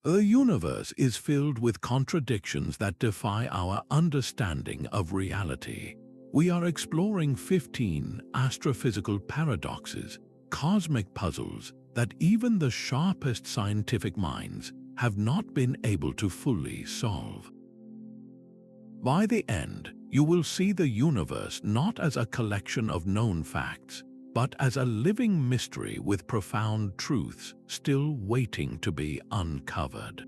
The universe is filled with contradictions that defy our understanding of reality. We are exploring 15 astrophysical paradoxes, cosmic puzzles that even the sharpest scientific minds have not been able to fully solve. By the end, you will see the universe not as a collection of known facts, but as a living mystery with profound truths still waiting to be uncovered.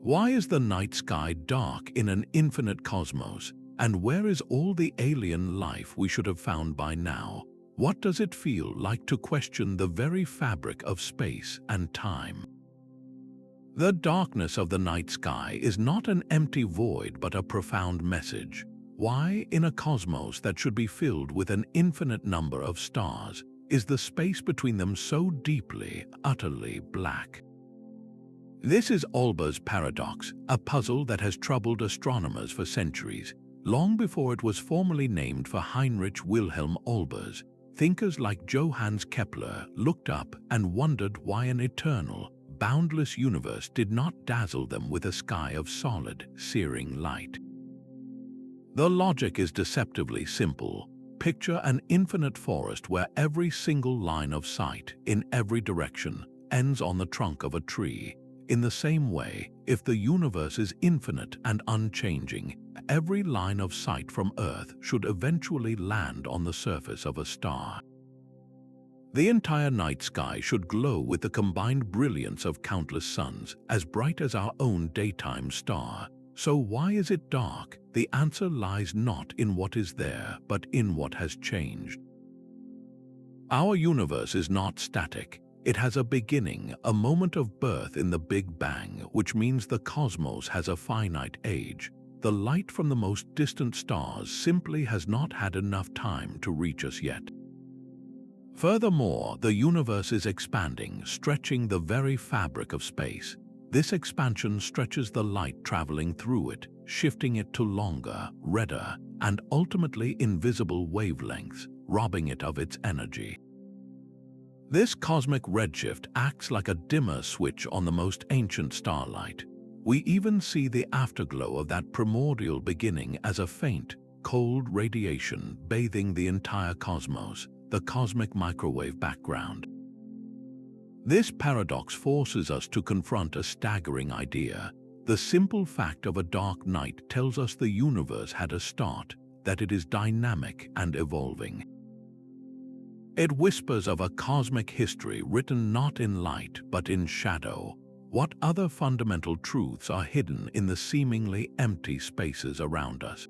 Why is the night sky dark in an infinite cosmos? And where is all the alien life we should have found by now? What does it feel like to question the very fabric of space and time? The darkness of the night sky is not an empty void but a profound message. Why, in a cosmos that should be filled with an infinite number of stars, is the space between them so deeply, utterly black? This is Olbers Paradox, a puzzle that has troubled astronomers for centuries. Long before it was formally named for Heinrich Wilhelm Olbers, thinkers like Johannes Kepler looked up and wondered why an eternal, boundless universe did not dazzle them with a sky of solid, searing light. The logic is deceptively simple. Picture an infinite forest where every single line of sight, in every direction, ends on the trunk of a tree. In the same way, if the universe is infinite and unchanging, every line of sight from Earth should eventually land on the surface of a star. The entire night sky should glow with the combined brilliance of countless suns, as bright as our own daytime star. So why is it dark? The answer lies not in what is there, but in what has changed. Our universe is not static. It has a beginning, a moment of birth in the Big Bang, which means the cosmos has a finite age. The light from the most distant stars simply has not had enough time to reach us yet. Furthermore, the universe is expanding, stretching the very fabric of space. This expansion stretches the light traveling through it, shifting it to longer, redder, and ultimately invisible wavelengths, robbing it of its energy. This cosmic redshift acts like a dimmer switch on the most ancient starlight. We even see the afterglow of that primordial beginning as a faint, cold radiation bathing the entire cosmos, the cosmic microwave background. This paradox forces us to confront a staggering idea. The simple fact of a dark night tells us the universe had a start, that it is dynamic and evolving. It whispers of a cosmic history written not in light but in shadow. What other fundamental truths are hidden in the seemingly empty spaces around us?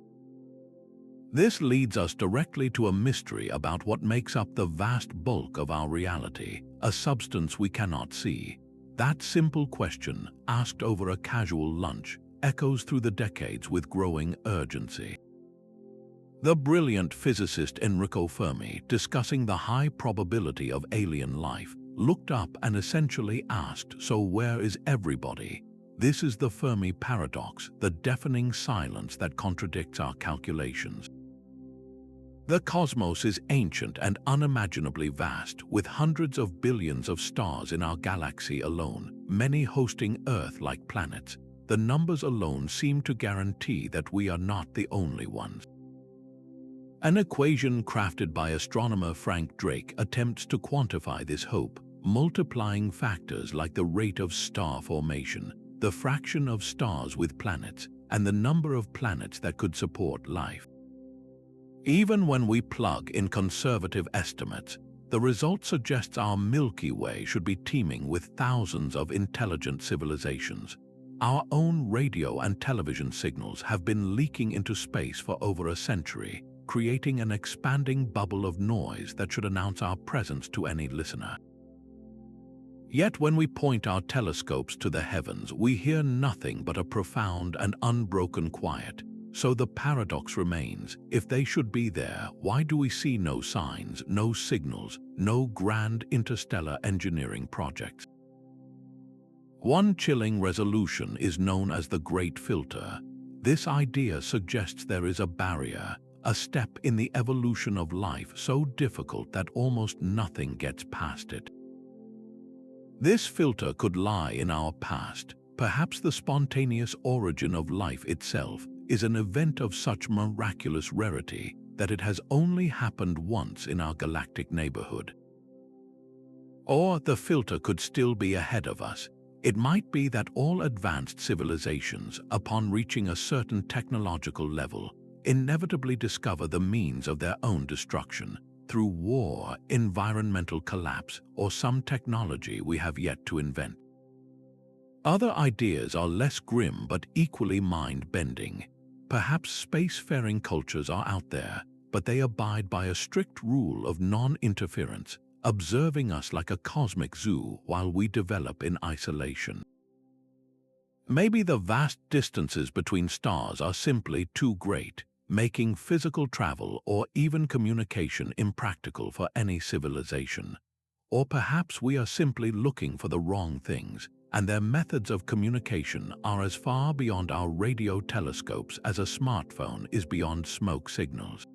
This leads us directly to a mystery about what makes up the vast bulk of our reality, a substance we cannot see. That simple question, asked over a casual lunch, echoes through the decades with growing urgency. The brilliant physicist Enrico Fermi, discussing the high probability of alien life, looked up and essentially asked, "So where is everybody?" This is the Fermi Paradox, the deafening silence that contradicts our calculations. The cosmos is ancient and unimaginably vast, with hundreds of billions of stars in our galaxy alone, many hosting Earth-like planets. The numbers alone seem to guarantee that we are not the only ones. An equation crafted by astronomer Frank Drake attempts to quantify this hope, multiplying factors like the rate of star formation, the fraction of stars with planets, and the number of planets that could support life. Even when we plug in conservative estimates, the result suggests our Milky Way should be teeming with thousands of intelligent civilizations. Our own radio and television signals have been leaking into space for over a century, creating an expanding bubble of noise that should announce our presence to any listener. Yet when we point our telescopes to the heavens, we hear nothing but a profound and unbroken quiet. So the paradox remains, if they should be there, why do we see no signs, no signals, no grand interstellar engineering projects? One chilling resolution is known as the Great Filter. This idea suggests there is a barrier, a step in the evolution of life so difficult that almost nothing gets past it. This filter could lie in our past. Perhaps the spontaneous origin of life itself is an event of such miraculous rarity that it has only happened once in our galactic neighborhood. Or the filter could still be ahead of us. It might be that all advanced civilizations, upon reaching a certain technological level, inevitably discover the means of their own destruction through war, environmental collapse, or some technology we have yet to invent. Other ideas are less grim but equally mind-bending. Perhaps spacefaring cultures are out there, but they abide by a strict rule of non-interference, observing us like a cosmic zoo while we develop in isolation. Maybe the vast distances between stars are simply too great, making physical travel or even communication impractical for any civilization. Or perhaps we are simply looking for the wrong things, and their methods of communication are as far beyond our radio telescopes as a smartphone is beyond smoke signals.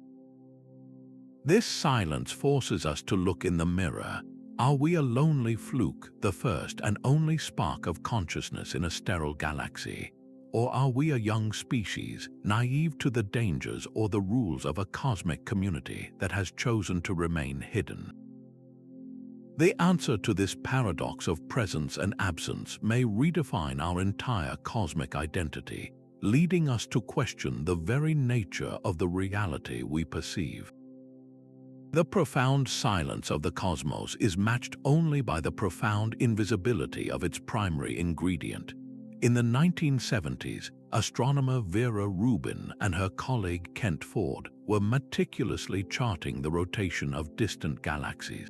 This silence forces us to look in the mirror. Are we a lonely fluke, the first and only spark of consciousness in a sterile galaxy? Or are we a young species, naive to the dangers or the rules of a cosmic community that has chosen to remain hidden? The answer to this paradox of presence and absence may redefine our entire cosmic identity, leading us to question the very nature of the reality we perceive. The profound silence of the cosmos is matched only by the profound invisibility of its primary ingredient. In the 1970s, astronomer Vera Rubin and her colleague Kent Ford were meticulously charting the rotation of distant galaxies.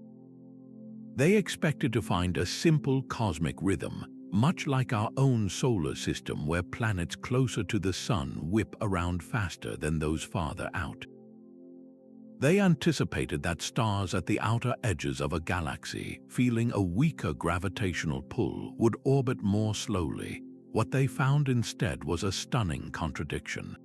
They expected to find a simple cosmic rhythm, much like our own solar system where planets closer to the Sun whip around faster than those farther out. They anticipated that stars at the outer edges of a galaxy, feeling a weaker gravitational pull, would orbit more slowly. What they found instead was a stunning contradiction.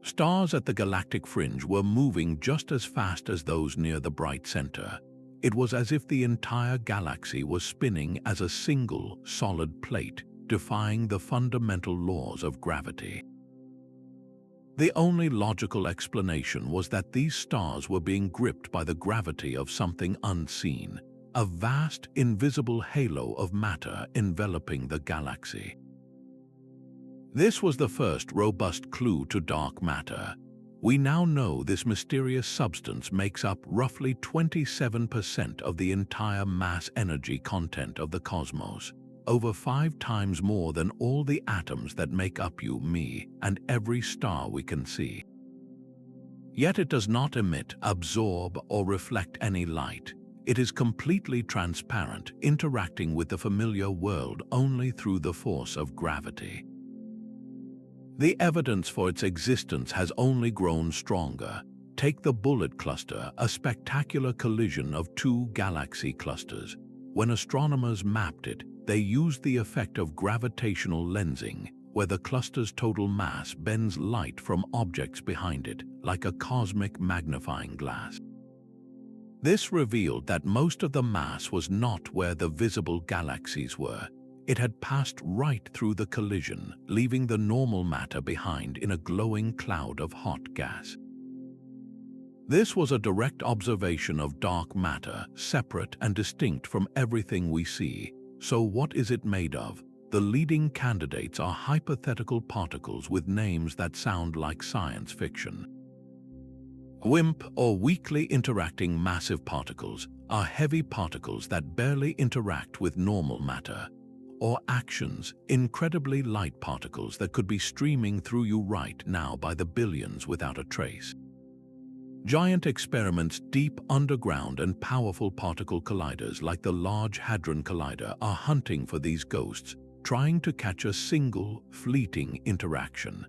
Stars at the galactic fringe were moving just as fast as those near the bright center. It was as if the entire galaxy was spinning as a single, solid plate, defying the fundamental laws of gravity. The only logical explanation was that these stars were being gripped by the gravity of something unseen, a vast, invisible halo of matter enveloping the galaxy. This was the first robust clue to dark matter. We now know this mysterious substance makes up roughly 27% of the entire mass-energy content of the cosmos, over 5 times more than all the atoms that make up you, me, and every star we can see. Yet it does not emit, absorb, or reflect any light. It is completely transparent, interacting with the familiar world only through the force of gravity. The evidence for its existence has only grown stronger. Take the Bullet Cluster, a spectacular collision of 2 galaxy clusters. When astronomers mapped it, they used the effect of gravitational lensing, where the cluster's total mass bends light from objects behind it, like a cosmic magnifying glass. This revealed that most of the mass was not where the visible galaxies were. It had passed right through the collision, leaving the normal matter behind in a glowing cloud of hot gas. This was a direct observation of dark matter, separate and distinct from everything we see. So what is it made of? The leading candidates are hypothetical particles with names that sound like science fiction. WIMP, or weakly interacting massive particles, are heavy particles that barely interact with normal matter. Or actions, incredibly light particles that could be streaming through you right now by the billions without a trace. Giant experiments deep underground and powerful particle colliders like the Large Hadron Collider are hunting for these ghosts, trying to catch a single, fleeting interaction.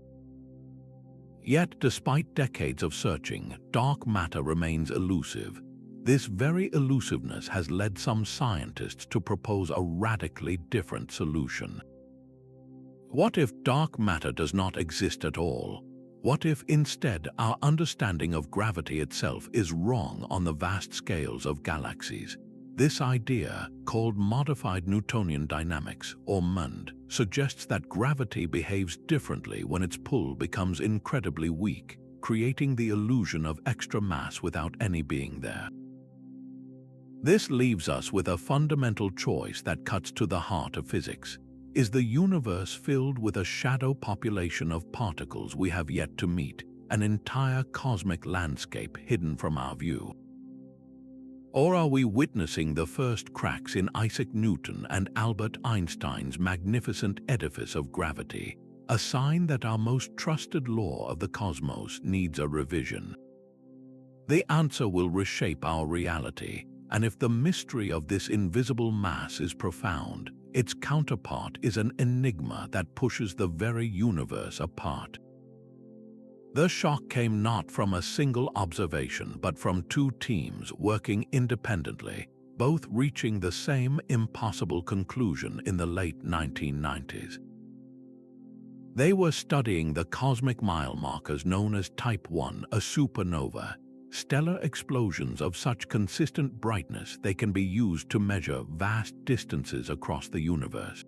Yet, despite decades of searching, dark matter remains elusive. This very elusiveness has led some scientists to propose a radically different solution. What if dark matter does not exist at all? What if instead our understanding of gravity itself is wrong on the vast scales of galaxies? This idea, called modified Newtonian dynamics, or MUND, suggests that gravity behaves differently when its pull becomes incredibly weak, creating the illusion of extra mass without any being there. This leaves us with a fundamental choice that cuts to the heart of physics. Is the universe filled with a shadow population of particles we have yet to meet, an entire cosmic landscape hidden from our view? Or are we witnessing the first cracks in Isaac Newton and Albert Einstein's magnificent edifice of gravity, a sign that our most trusted law of the cosmos needs a revision? The answer will reshape our reality, and if the mystery of this invisible mass is profound, its counterpart is an enigma that pushes the very universe apart. The shock came not from a single observation but from two teams working independently, both reaching the same impossible conclusion in the late 1990s. They were studying the cosmic mile markers known as Type 1, a supernova, stellar explosions of such consistent brightness they can be used to measure vast distances across the universe.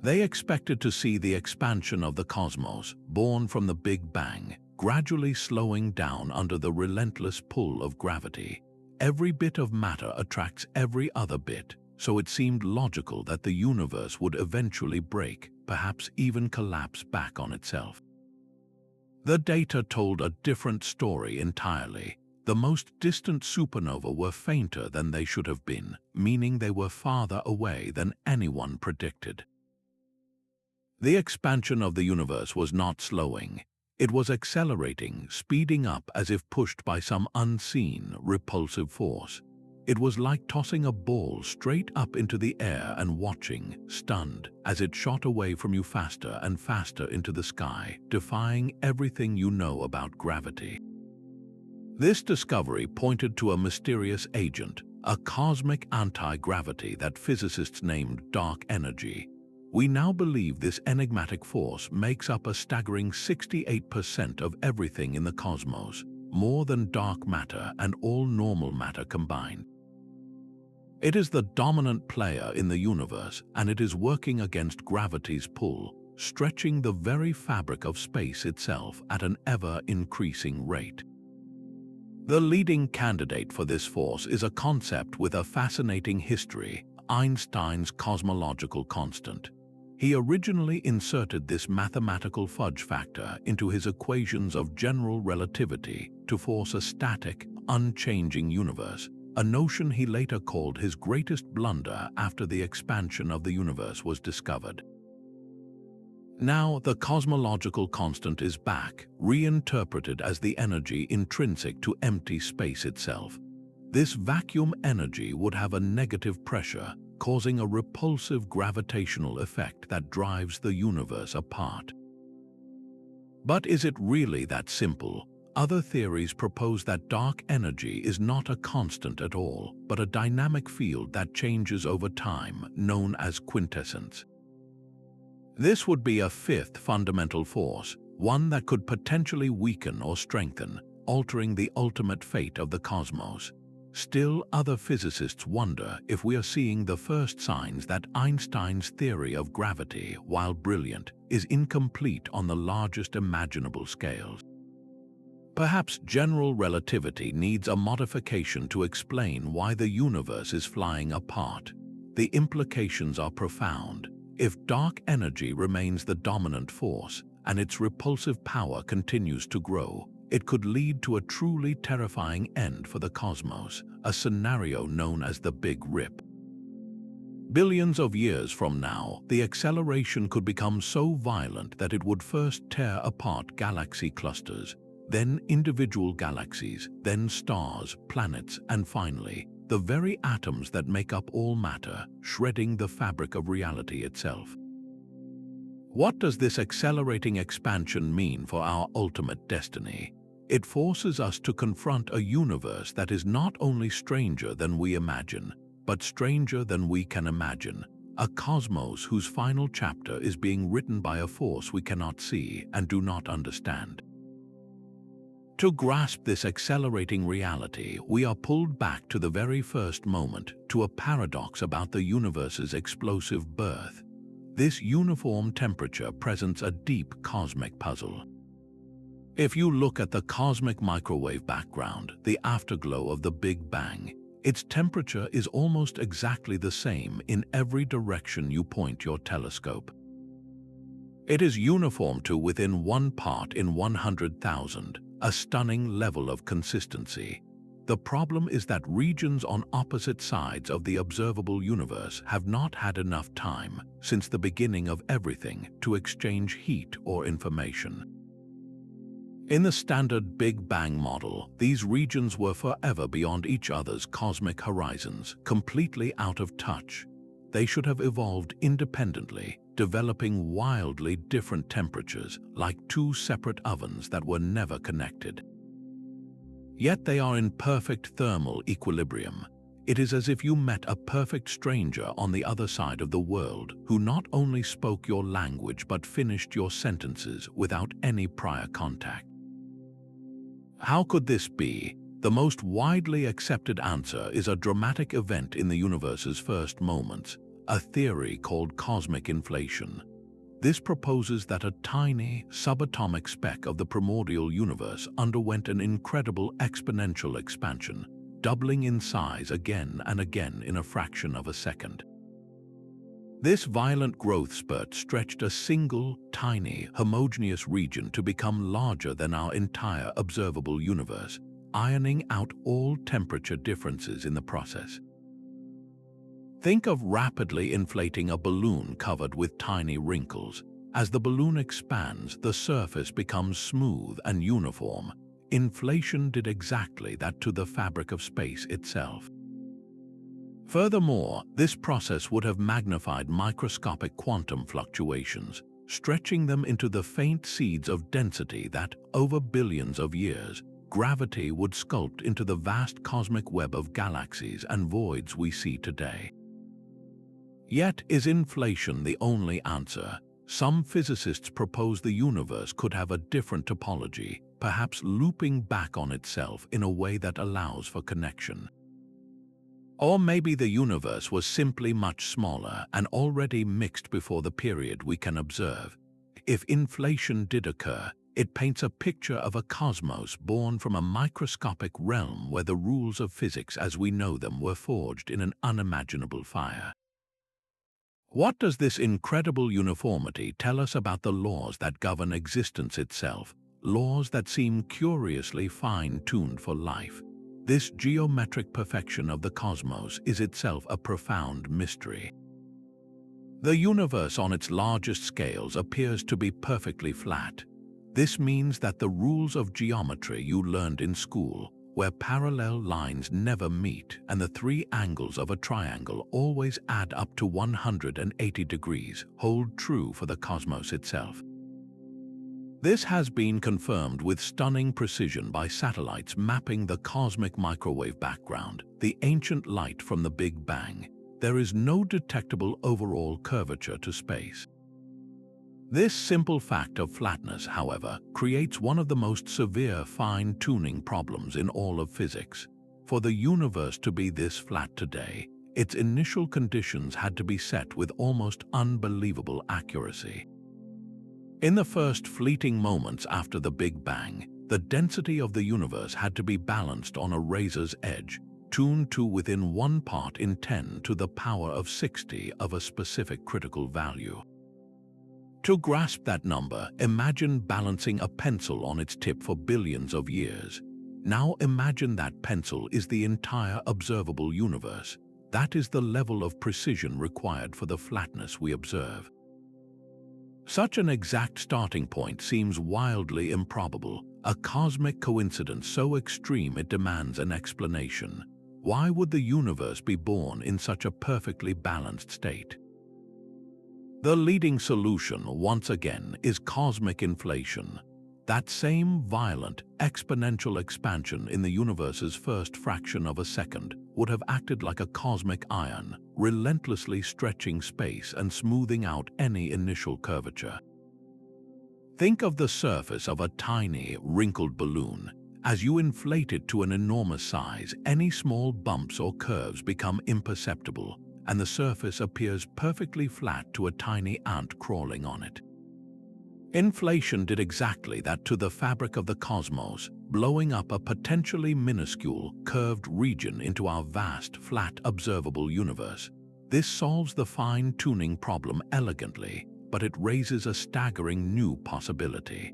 They expected to see the expansion of the cosmos, born from the Big Bang, gradually slowing down under the relentless pull of gravity. Every bit of matter attracts every other bit, so it seemed logical that the universe would eventually break, perhaps even collapse back on itself. The data told a different story entirely. The most distant supernovae were fainter than they should have been, meaning they were farther away than anyone predicted. The expansion of the universe was not slowing. It was accelerating, speeding up as if pushed by some unseen, repulsive force. It was like tossing a ball straight up into the air and watching, stunned, as it shot away from you faster and faster into the sky, defying everything you know about gravity. This discovery pointed to a mysterious agent, a cosmic anti-gravity that physicists named dark energy. We now believe this enigmatic force makes up a staggering 68% of everything in the cosmos, more than dark matter and all normal matter combined. It is the dominant player in the universe, and it is working against gravity's pull, stretching the very fabric of space itself at an ever-increasing rate. The leading candidate for this force is a concept with a fascinating history, Einstein's cosmological constant. He originally inserted this mathematical fudge factor into his equations of general relativity to force a static, unchanging universe, a notion he later called his greatest blunder after the expansion of the universe was discovered. Now, the cosmological constant is back, reinterpreted as the energy intrinsic to empty space itself. This vacuum energy would have a negative pressure, causing a repulsive gravitational effect that drives the universe apart. But is it really that simple? Other theories propose that dark energy is not a constant at all, but a dynamic field that changes over time, known as quintessence. This would be a fifth fundamental force, one that could potentially weaken or strengthen, altering the ultimate fate of the cosmos. Still, other physicists wonder if we are seeing the first signs that Einstein's theory of gravity, while brilliant, is incomplete on the largest imaginable scales. Perhaps general relativity needs a modification to explain why the universe is flying apart. The implications are profound. If dark energy remains the dominant force and its repulsive power continues to grow, it could lead to a truly terrifying end for the cosmos, a scenario known as the Big Rip. Billions of years from now, the acceleration could become so violent that it would first tear apart galaxy clusters, then individual galaxies, then stars, planets, and finally, the very atoms that make up all matter, shredding the fabric of reality itself. What does this accelerating expansion mean for our ultimate destiny? It forces us to confront a universe that is not only stranger than we imagine, but stranger than we can imagine, a cosmos whose final chapter is being written by a force we cannot see and do not understand. To grasp this accelerating reality, we are pulled back to the very first moment, to a paradox about the universe's explosive birth. This uniform temperature presents a deep cosmic puzzle. If you look at the cosmic microwave background, the afterglow of the Big Bang, its temperature is almost exactly the same in every direction you point your telescope. It is uniform to within 1 part in 100,000, a stunning level of consistency. The problem is that regions on opposite sides of the observable universe have not had enough time, since the beginning of everything, to exchange heat or information. In the standard Big Bang model, these regions were forever beyond each other's cosmic horizons, completely out of touch. They should have evolved independently, developing wildly different temperatures, like 2 separate ovens that were never connected. Yet they are in perfect thermal equilibrium. It is as if you met a perfect stranger on the other side of the world, who not only spoke your language but finished your sentences without any prior contact. How could this be? The most widely accepted answer is a dramatic event in the universe's first moments, a theory called cosmic inflation. This proposes that a tiny, subatomic speck of the primordial universe underwent an incredible exponential expansion, doubling in size again and again in a fraction of a second. This violent growth spurt stretched a single, tiny, homogeneous region to become larger than our entire observable universe, ironing out all temperature differences in the process. Think of rapidly inflating a balloon covered with tiny wrinkles. As the balloon expands, the surface becomes smooth and uniform. Inflation did exactly that to the fabric of space itself. Furthermore, this process would have magnified microscopic quantum fluctuations, stretching them into the faint seeds of density that, over billions of years, gravity would sculpt into the vast cosmic web of galaxies and voids we see today. Yet, is inflation the only answer? Some physicists propose the universe could have a different topology, perhaps looping back on itself in a way that allows for connection. Or maybe the universe was simply much smaller and already mixed before the period we can observe. If inflation did occur, it paints a picture of a cosmos born from a microscopic realm where the rules of physics as we know them were forged in an unimaginable fire. What does this incredible uniformity tell us about the laws that govern existence itself, laws that seem curiously fine-tuned for life? This geometric perfection of the cosmos is itself a profound mystery. The universe on its largest scales appears to be perfectly flat. This means that the rules of geometry you learned in school, where parallel lines never meet and the 3 angles of a triangle always add up to 180 degrees, hold true for the cosmos itself. This has been confirmed with stunning precision by satellites mapping the cosmic microwave background, the ancient light from the Big Bang. There is no detectable overall curvature to space. This simple fact of flatness, however, creates one of the most severe fine-tuning problems in all of physics. For the universe to be this flat today, its initial conditions had to be set with almost unbelievable accuracy. In the first fleeting moments after the Big Bang, the density of the universe had to be balanced on a razor's edge, tuned to within 1 part in 10 to the power of 60 of a specific critical value. To grasp that number, imagine balancing a pencil on its tip for billions of years. Now imagine that pencil is the entire observable universe. That is the level of precision required for the flatness we observe. Such an exact starting point seems wildly improbable, a cosmic coincidence so extreme it demands an explanation. Why would the universe be born in such a perfectly balanced state? The leading solution, once again, is cosmic inflation. That same violent, exponential expansion in the universe's first fraction of a second would have acted like a cosmic iron, relentlessly stretching space and smoothing out any initial curvature. Think of the surface of a tiny, wrinkled balloon. As you inflate it to an enormous size, any small bumps or curves become imperceptible, and the surface appears perfectly flat to a tiny ant crawling on it. Inflation did exactly that to the fabric of the cosmos, blowing up a potentially minuscule, curved region into our vast, flat, observable universe. This solves the fine-tuning problem elegantly, but it raises a staggering new possibility.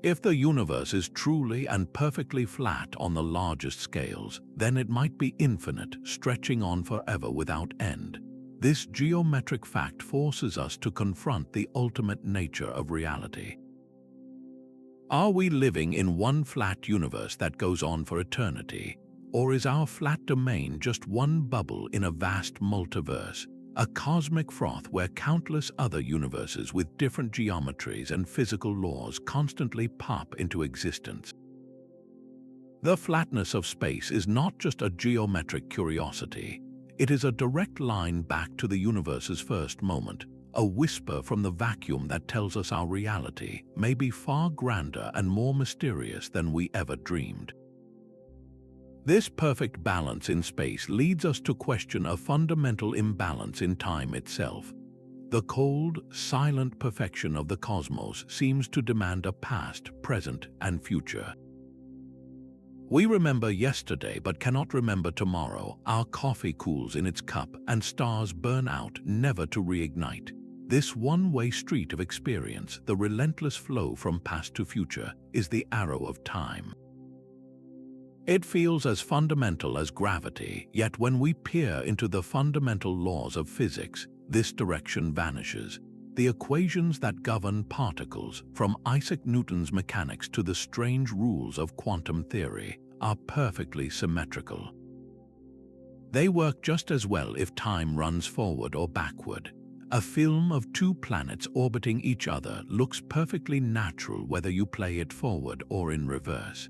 If the universe is truly and perfectly flat on the largest scales, then it might be infinite, stretching on forever without end. This geometric fact forces us to confront the ultimate nature of reality. Are we living in one flat universe that goes on for eternity? Or is our flat domain just one bubble in a vast multiverse, a cosmic froth where countless other universes with different geometries and physical laws constantly pop into existence? The flatness of space is not just a geometric curiosity. It is a direct line back to the universe's first moment, a whisper from the vacuum that tells us our reality may be far grander and more mysterious than we ever dreamed. This perfect balance in space leads us to question a fundamental imbalance in time itself. The cold, silent perfection of the cosmos seems to demand a past, present, and future. We remember yesterday but cannot remember tomorrow. Our coffee cools in its cup and stars burn out, never to reignite. This one-way street of experience, the relentless flow from past to future, is the arrow of time. It feels as fundamental as gravity, yet when we peer into the fundamental laws of physics, this direction vanishes. The equations that govern particles, from Isaac Newton's mechanics to the strange rules of quantum theory, are perfectly symmetrical. They work just as well if time runs forward or backward. A film of two planets orbiting each other looks perfectly natural whether you play it forward or in reverse.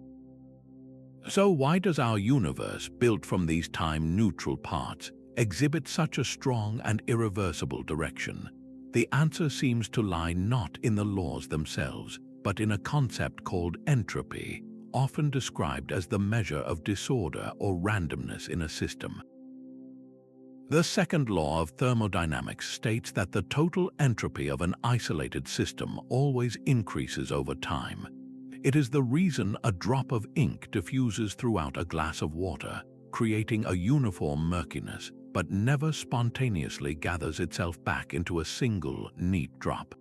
So why does our universe, built from these time-neutral parts, exhibit such a strong and irreversible direction? The answer seems to lie not in the laws themselves, but in a concept called entropy, often described as the measure of disorder or randomness in a system. The second law of thermodynamics states that the total entropy of an isolated system always increases over time. It is the reason a drop of ink diffuses throughout a glass of water, creating a uniform murkiness, but never spontaneously gathers itself back into a single, neat drop.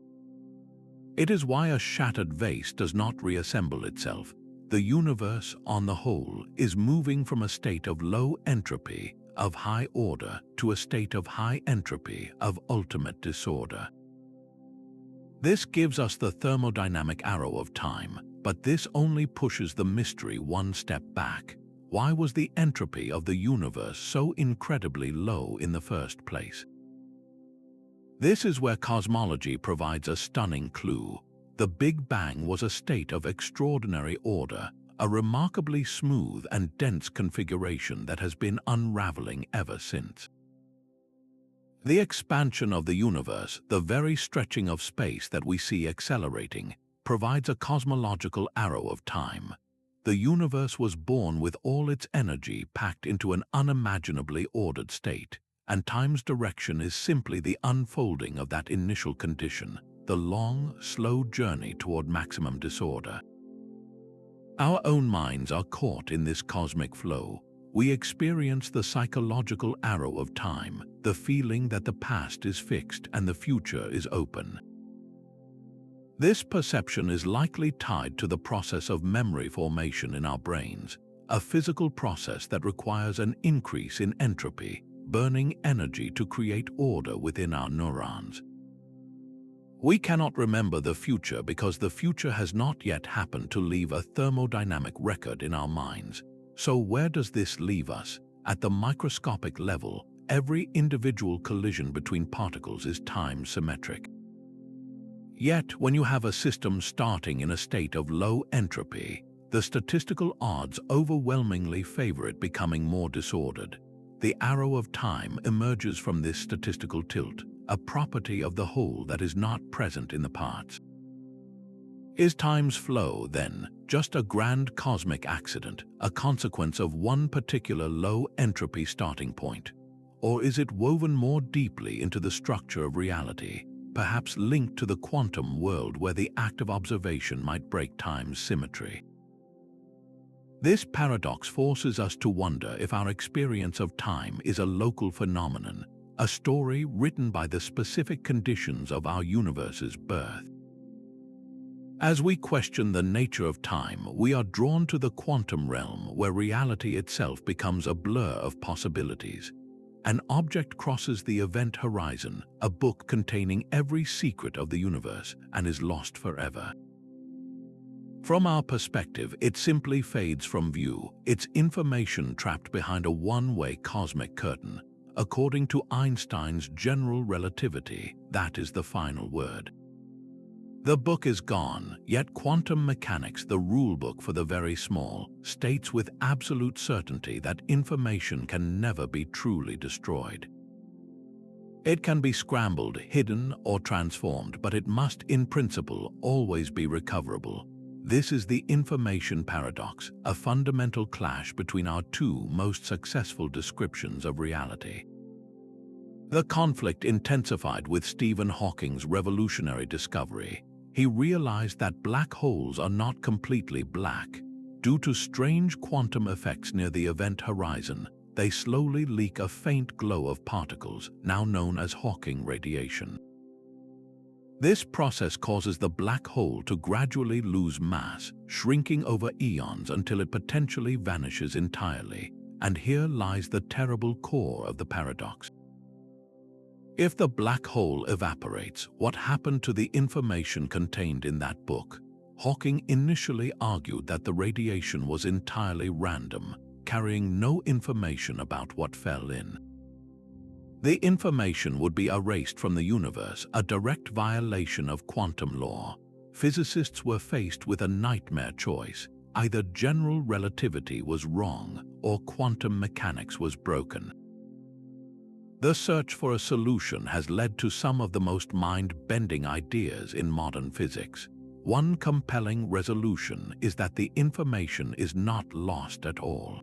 It is why a shattered vase does not reassemble itself. The universe, on the whole, is moving from a state of low entropy, of high order, to a state of high entropy, of ultimate disorder. This gives us the thermodynamic arrow of time, but this only pushes the mystery one step back. Why was the entropy of the universe so incredibly low in the first place? This is where cosmology provides a stunning clue. The Big Bang was a state of extraordinary order, a remarkably smooth and dense configuration that has been unraveling ever since. The expansion of the universe, the very stretching of space that we see accelerating, provides a cosmological arrow of time. The universe was born with all its energy packed into an unimaginably ordered state, and time's direction is simply the unfolding of that initial condition, the long, slow journey toward maximum disorder. Our own minds are caught in this cosmic flow. We experience the psychological arrow of time, the feeling that the past is fixed and the future is open. This perception is likely tied to the process of memory formation in our brains, a physical process that requires an increase in entropy, burning energy to create order within our neurons. We cannot remember the future because the future has not yet happened to leave a thermodynamic record in our minds. So where does this leave us? At the microscopic level, every individual collision between particles is time-symmetric. Yet, when you have a system starting in a state of low entropy, the statistical odds overwhelmingly favor it becoming more disordered. The arrow of time emerges from this statistical tilt, a property of the whole that is not present in the parts. Is time's flow, then, just a grand cosmic accident, a consequence of one particular low-entropy starting point? Or is it woven more deeply into the structure of reality, perhaps linked to the quantum world where the act of observation might break time's symmetry? This paradox forces us to wonder if our experience of time is a local phenomenon, a story written by the specific conditions of our universe's birth. As we question the nature of time, we are drawn to the quantum realm where reality itself becomes a blur of possibilities. An object crosses the event horizon, a book containing every secret of the universe, and is lost forever. From our perspective, it simply fades from view, its information trapped behind a one-way cosmic curtain. According to Einstein's general relativity, that is the final word. The book is gone, yet quantum mechanics, the rulebook for the very small, states with absolute certainty that information can never be truly destroyed. It can be scrambled, hidden, or transformed, but it must, in principle, always be recoverable. This is the information paradox, a fundamental clash between our two most successful descriptions of reality. The conflict intensified with Stephen Hawking's revolutionary discovery. He realized that black holes are not completely black. Due to strange quantum effects near the event horizon, they slowly leak a faint glow of particles, now known as Hawking radiation. This process causes the black hole to gradually lose mass, shrinking over eons until it potentially vanishes entirely. And here lies the terrible core of the paradox. If the black hole evaporates, what happened to the information contained in that book? Hawking initially argued that the radiation was entirely random, carrying no information about what fell in. The information would be erased from the universe, a direct violation of quantum law. Physicists were faced with a nightmare choice. Either general relativity was wrong, or quantum mechanics was broken. The search for a solution has led to some of the most mind-bending ideas in modern physics. One compelling resolution is that the information is not lost at all.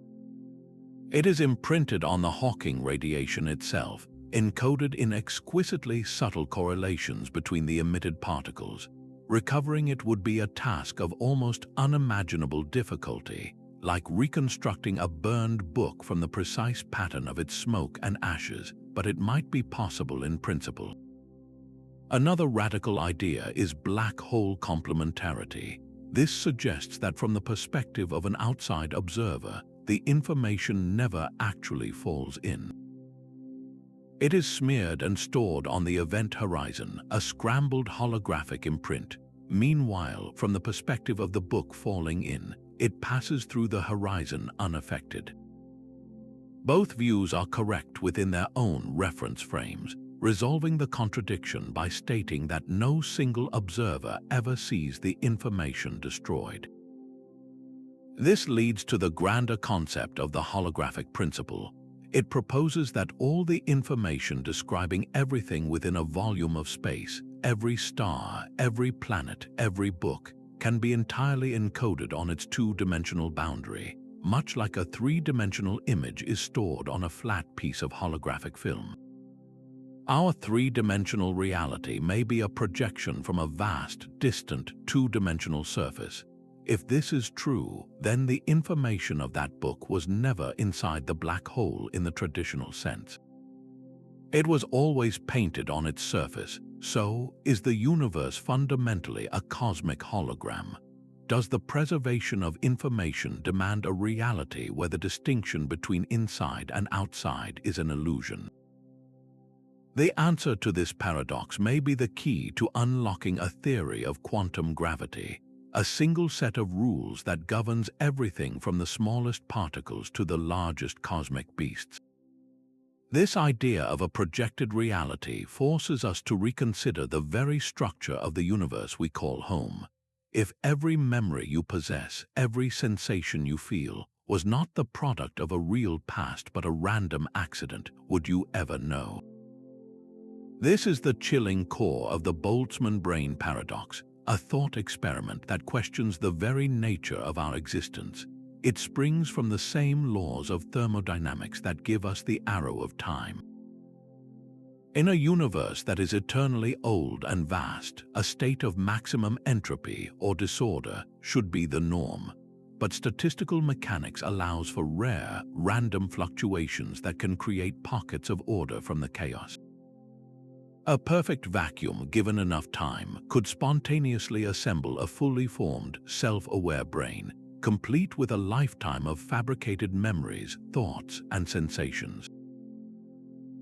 It is imprinted on the Hawking radiation itself, encoded in exquisitely subtle correlations between the emitted particles. Recovering it would be a task of almost unimaginable difficulty, like reconstructing a burned book from the precise pattern of its smoke and ashes, but it might be possible in principle. Another radical idea is black hole complementarity. This suggests that from the perspective of an outside observer, the information never actually falls in. It is smeared and stored on the event horizon, a scrambled holographic imprint. Meanwhile, from the perspective of the book falling in, it passes through the horizon unaffected. Both views are correct within their own reference frames, resolving the contradiction by stating that no single observer ever sees the information destroyed. This leads to the grander concept of the holographic principle. It proposes that all the information describing everything within a volume of space, every star, every planet, every book, can be entirely encoded on its two-dimensional boundary, much like a three-dimensional image is stored on a flat piece of holographic film. Our three-dimensional reality may be a projection from a vast, distant, two-dimensional surface. If this is true, then the information of that book was never inside the black hole in the traditional sense. It was always painted on its surface. So, is the universe fundamentally a cosmic hologram? Does the preservation of information demand a reality where the distinction between inside and outside is an illusion? The answer to this paradox may be the key to unlocking a theory of quantum gravity, a single set of rules that governs everything from the smallest particles to the largest cosmic beasts. This idea of a projected reality forces us to reconsider the very structure of the universe we call home. If every memory you possess, every sensation you feel, was not the product of a real past but a random accident, would you ever know? This is the chilling core of the Boltzmann brain paradox, a thought experiment that questions the very nature of our existence. It springs from the same laws of thermodynamics that give us the arrow of time. In a universe that is eternally old and vast, a state of maximum entropy or disorder should be the norm. But statistical mechanics allows for rare, random fluctuations that can create pockets of order from the chaos. A perfect vacuum, given enough time, could spontaneously assemble a fully formed, self-aware brain, complete with a lifetime of fabricated memories, thoughts, and sensations.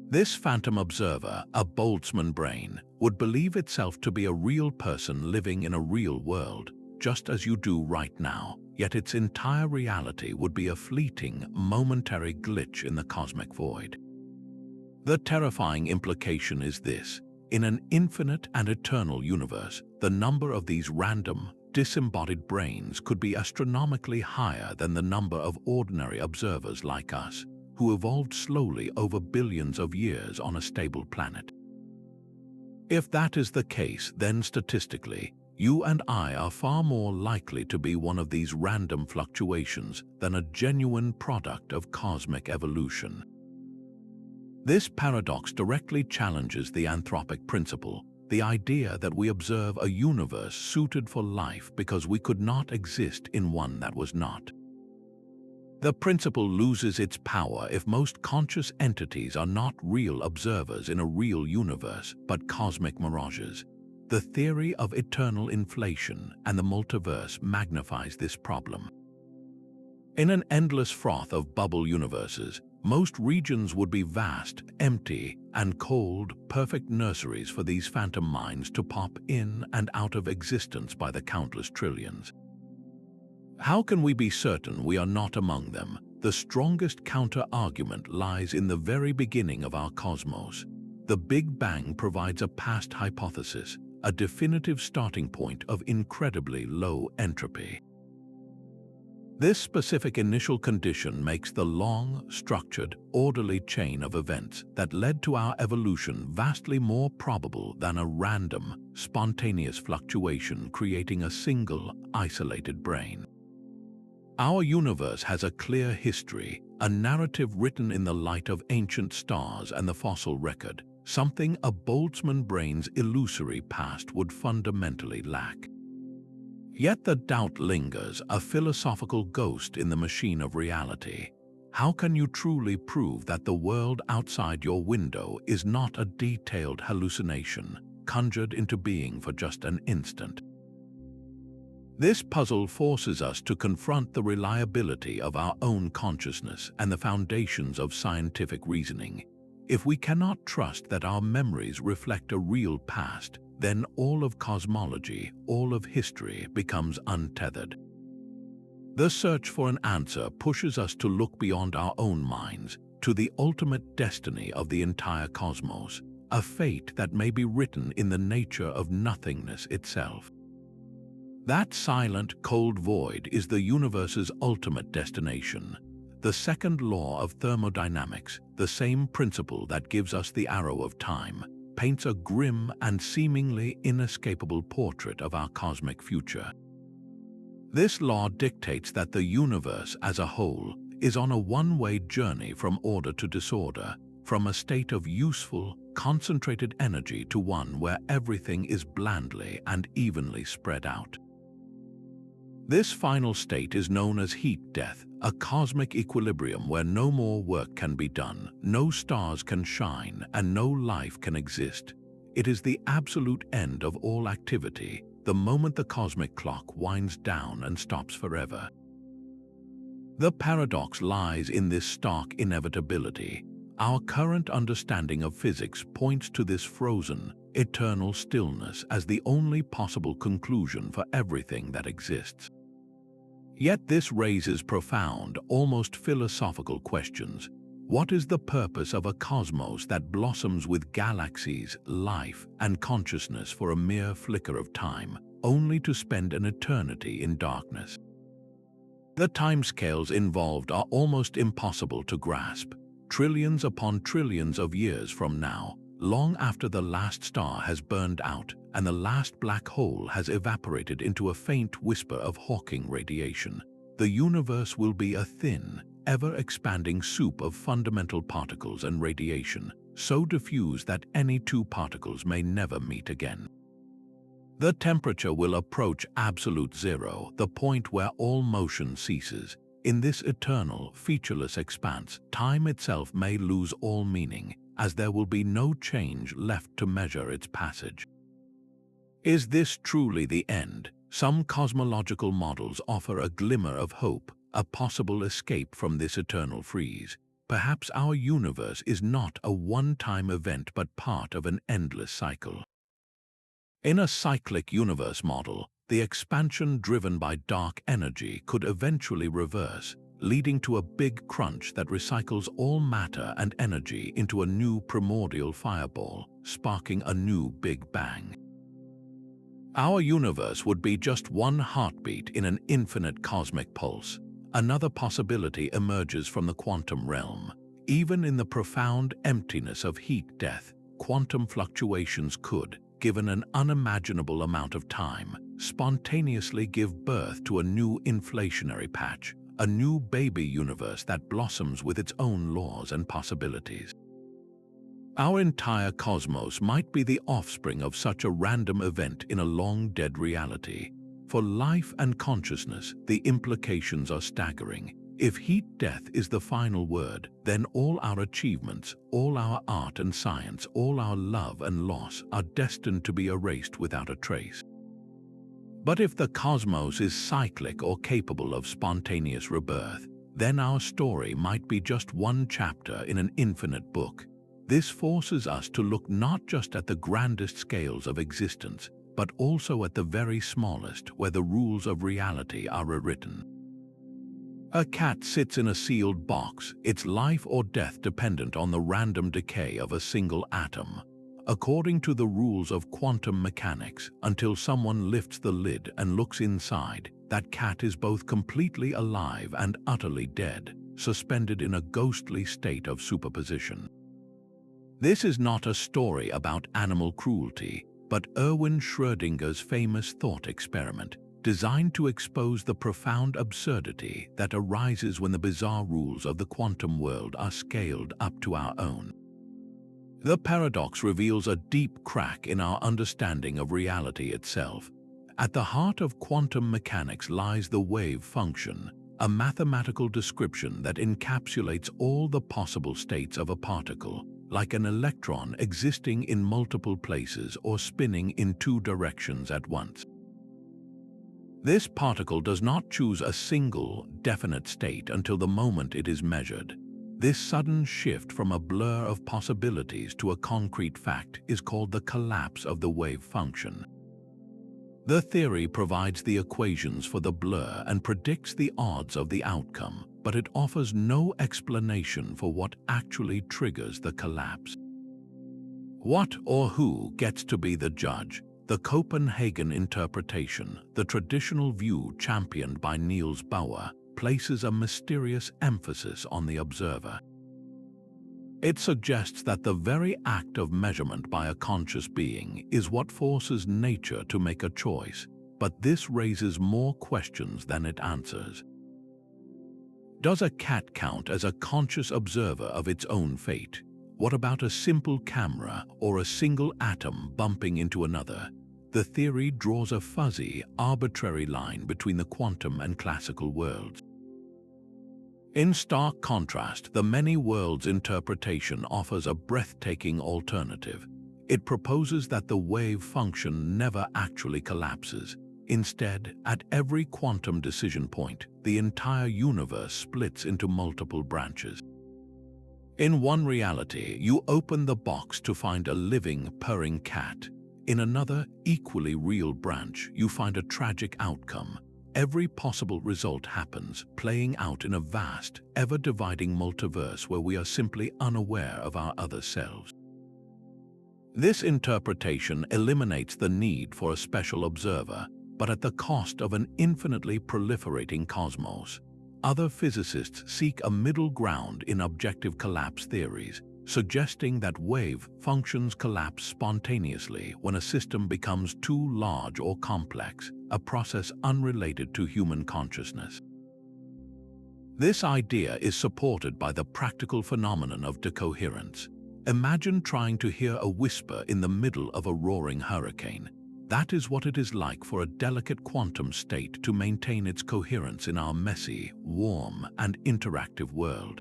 This phantom observer, a Boltzmann brain, would believe itself to be a real person living in a real world, just as you do right now, yet its entire reality would be a fleeting, momentary glitch in the cosmic void. The terrifying implication is this: in an infinite and eternal universe, the number of these random, disembodied brains could be astronomically higher than the number of ordinary observers like us, who evolved slowly over billions of years on a stable planet. If that is the case, then statistically, you and I are far more likely to be one of these random fluctuations than a genuine product of cosmic evolution. This paradox directly challenges the anthropic principle, the idea that we observe a universe suited for life because we could not exist in one that was not. The principle loses its power if most conscious entities are not real observers in a real universe, but cosmic mirages. The theory of eternal inflation and the multiverse magnifies this problem. In an endless froth of bubble universes, most regions would be vast, empty, and cold, perfect nurseries for these phantom minds to pop in and out of existence by the countless trillions. How can we be certain we are not among them? The strongest counter-argument lies in the very beginning of our cosmos. The Big Bang provides a past hypothesis, a definitive starting point of incredibly low entropy. This specific initial condition makes the long, structured, orderly chain of events that led to our evolution vastly more probable than a random, spontaneous fluctuation creating a single, isolated brain. Our universe has a clear history, a narrative written in the light of ancient stars and the fossil record, something a Boltzmann brain's illusory past would fundamentally lack. Yet the doubt lingers, a philosophical ghost in the machine of reality. How can you truly prove that the world outside your window is not a detailed hallucination, conjured into being for just an instant? This puzzle forces us to confront the reliability of our own consciousness and the foundations of scientific reasoning. If we cannot trust that our memories reflect a real past, then all of cosmology, all of history becomes untethered. The search for an answer pushes us to look beyond our own minds, to the ultimate destiny of the entire cosmos, a fate that may be written in the nature of nothingness itself. That silent, cold void is the universe's ultimate destination. The second law of thermodynamics, the same principle that gives us the arrow of time, paints a grim and seemingly inescapable portrait of our cosmic future. This law dictates that the universe as a whole is on a one-way journey from order to disorder, from a state of useful, concentrated energy to one where everything is blandly and evenly spread out. This final state is known as heat death, a cosmic equilibrium where no more work can be done, no stars can shine, and no life can exist. It is the absolute end of all activity, the moment the cosmic clock winds down and stops forever. The paradox lies in this stark inevitability. Our current understanding of physics points to this frozen, eternal stillness as the only possible conclusion for everything that exists. Yet this raises profound, almost philosophical questions. What is the purpose of a cosmos that blossoms with galaxies, life, and consciousness for a mere flicker of time, only to spend an eternity in darkness? The timescales involved are almost impossible to grasp. Trillions upon trillions of years from now, long after the last star has burned out and the last black hole has evaporated into a faint whisper of Hawking radiation, the universe will be a thin, ever-expanding soup of fundamental particles and radiation, so diffuse that any two particles may never meet again. The temperature will approach absolute zero, the point where all motion ceases. In this eternal, featureless expanse, time itself may lose all meaning, as there will be no change left to measure its passage. Is this truly the end? Some cosmological models offer a glimmer of hope, a possible escape from this eternal freeze. Perhaps our universe is not a one-time event but part of an endless cycle. In a cyclic universe model, the expansion driven by dark energy could eventually reverse, leading to a big crunch that recycles all matter and energy into a new primordial fireball, sparking a new Big Bang. Our universe would be just one heartbeat in an infinite cosmic pulse. Another possibility emerges from the quantum realm. Even in the profound emptiness of heat death, quantum fluctuations could, given an unimaginable amount of time, spontaneously give birth to a new inflationary patch, a new baby universe that blossoms with its own laws and possibilities. Our entire cosmos might be the offspring of such a random event in a long-dead reality. For life and consciousness, the implications are staggering. If heat death is the final word, then all our achievements, all our art and science, all our love and loss are destined to be erased without a trace. But if the cosmos is cyclic or capable of spontaneous rebirth, then our story might be just one chapter in an infinite book. This forces us to look not just at the grandest scales of existence, but also at the very smallest, where the rules of reality are rewritten. A cat sits in a sealed box, its life or death dependent on the random decay of a single atom. According to the rules of quantum mechanics, until someone lifts the lid and looks inside, that cat is both completely alive and utterly dead, suspended in a ghostly state of superposition. This is not a story about animal cruelty, but Erwin Schrödinger's famous thought experiment, designed to expose the profound absurdity that arises when the bizarre rules of the quantum world are scaled up to our own. The paradox reveals a deep crack in our understanding of reality itself. At the heart of quantum mechanics lies the wave function, a mathematical description that encapsulates all the possible states of a particle, like an electron existing in multiple places or spinning in two directions at once. This particle does not choose a single, definite state until the moment it is measured. This sudden shift from a blur of possibilities to a concrete fact is called the collapse of the wave function. The theory provides the equations for the blur and predicts the odds of the outcome, but it offers no explanation for what actually triggers the collapse. What or who gets to be the judge? The Copenhagen interpretation, the traditional view championed by Niels Bohr, places a mysterious emphasis on the observer. It suggests that the very act of measurement by a conscious being is what forces nature to make a choice, but this raises more questions than it answers. Does a cat count as a conscious observer of its own fate? What about a simple camera or a single atom bumping into another? The theory draws a fuzzy, arbitrary line between the quantum and classical worlds. In stark contrast, the many worlds interpretation offers a breathtaking alternative. It proposes that the wave function never actually collapses. Instead, at every quantum decision point, the entire universe splits into multiple branches. In one reality, you open the box to find a living, purring cat. In another, equally real branch, you find a tragic outcome. Every possible result happens, playing out in a vast, ever-dividing multiverse where we are simply unaware of our other selves. This interpretation eliminates the need for a special observer, but at the cost of an infinitely proliferating cosmos. Other physicists seek a middle ground in objective collapse theories, suggesting that wave functions collapse spontaneously when a system becomes too large or complex, a process unrelated to human consciousness. This idea is supported by the practical phenomenon of decoherence. Imagine trying to hear a whisper in the middle of a roaring hurricane. That is what it is like for a delicate quantum state to maintain its coherence in our messy, warm, and interactive world.